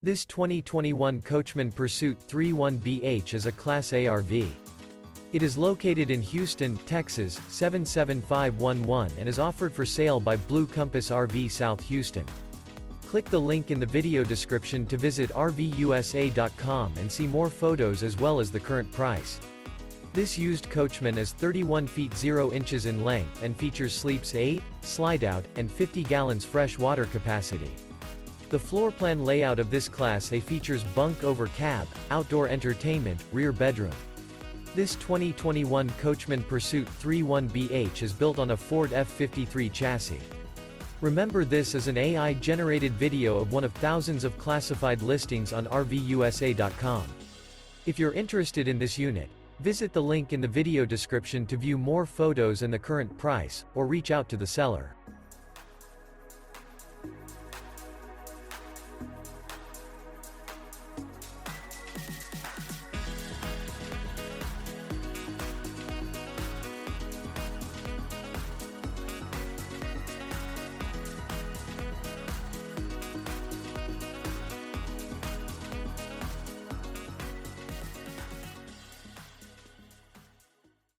This 2021 Coachmen Pursuit 31BH is a Class A RV. It is located in Houston, Texas, 77511 and is offered for sale by Blue Compass RV South Houston. Click the link in the video description to visit RVUSA.com and see more photos as well as the current price. This used Coachman is 31 feet 0 inches in length and features sleeps 8, Slideout, and 50 gallons fresh water capacity. The floor plan layout of this Class A features bunk over cab, outdoor entertainment, rear bedroom. This 2021 Coachmen Pursuit 31BH is built on a Ford F53 chassis. Remember, this is an AI-generated video of one of thousands of classified listings on RVUSA.com. If you're interested in this unit, visit the link in the video description to view more photos and the current price, or reach out to the seller.